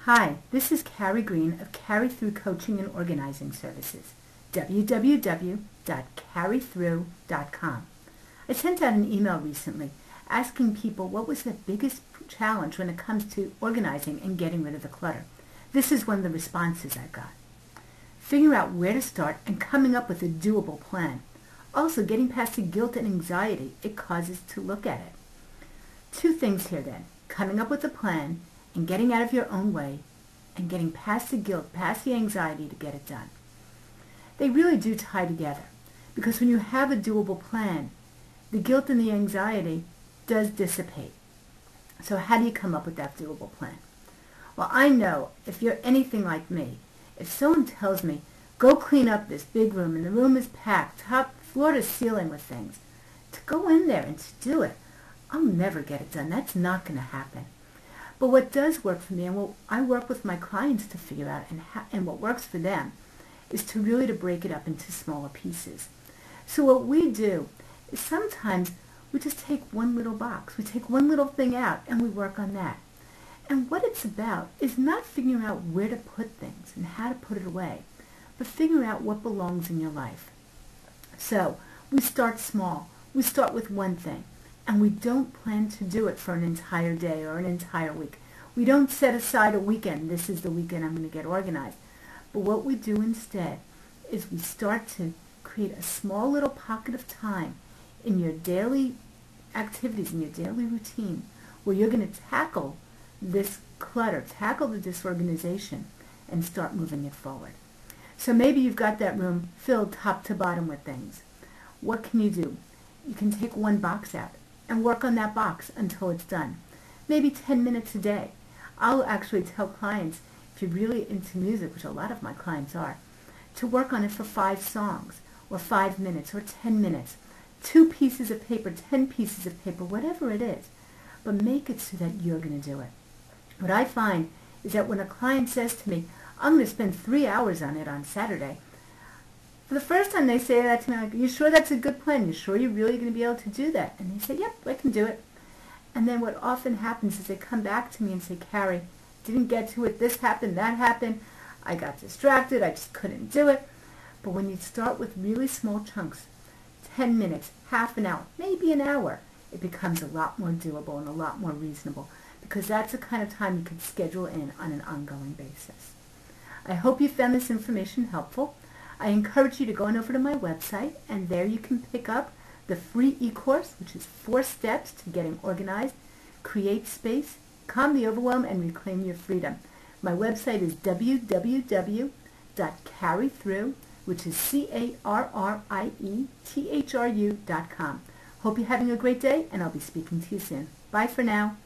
Hi, this is Carrie Green of Carry Through Coaching and Organizing Services, www.carrythrough.com. I sent out an email recently asking people what was the biggest challenge when it comes to organizing and getting rid of the clutter. This is one of the responses I got. Figure out where to start and coming up with a doable plan. Also, getting past the guilt and anxiety it causes to look at it. Two things here then, coming up with a plan and getting out of your own way and getting past the guilt, past the anxiety to get it done. They really do tie together because when you have a doable plan, the guilt and the anxiety does dissipate. So how do you come up with that doable plan? Well, I know if you're anything like me, if someone tells me, go clean up this big room and the room is packed, top floor to ceiling with things, to go in there and to do it, I'll never get it done. That's not going to happen. But what does work for me, and what I work with my clients to figure out, and what works for them, is to really break it up into smaller pieces. So what we do is sometimes we just take one little box. We take one little thing out and we work on that. And what it's about is not figuring out where to put things and how to put it away, but figuring out what belongs in your life. So we start small. We start with one thing. And we don't plan to do it for an entire day or an entire week. We don't set aside a weekend. This is the weekend I'm going to get organized. But what we do instead is we start to create a small little pocket of time in your daily activities, in your daily routine, where you're going to tackle this clutter, tackle the disorganization, and start moving it forward. So maybe you've got that room filled top to bottom with things. What can you do? You can take one box out and work on that box until it's done. Maybe 10 minutes a day. I'll actually tell clients, if you're really into music, which a lot of my clients are, to work on it for 5 songs, or 5 minutes, or 10 minutes. 2 pieces of paper, 10 pieces of paper, whatever it is. But make it so that you're going to do it. What I find is that when a client says to me, I'm going to spend 3 hours on it on Saturday, for the first time they say that to me, I'm like, you sure that's a good plan? You sure you're really going to be able to do that? And they say, yep, I can do it. And then what often happens is they come back to me and say, Carrie, didn't get to it, this happened, that happened, I got distracted, I just couldn't do it. But when you start with really small chunks, 10 minutes, half an hour, maybe an hour, it becomes a lot more doable and a lot more reasonable because that's the kind of time you can schedule in on an ongoing basis. I hope you found this information helpful. I encourage you to go on over to my website, and there you can pick up the free e-course, which is 4 steps to getting organized, create space, calm the overwhelm, and reclaim your freedom. My website is www.carrythrough, which is CARRIETHRU.com. Hope you're having a great day, and I'll be speaking to you soon. Bye for now.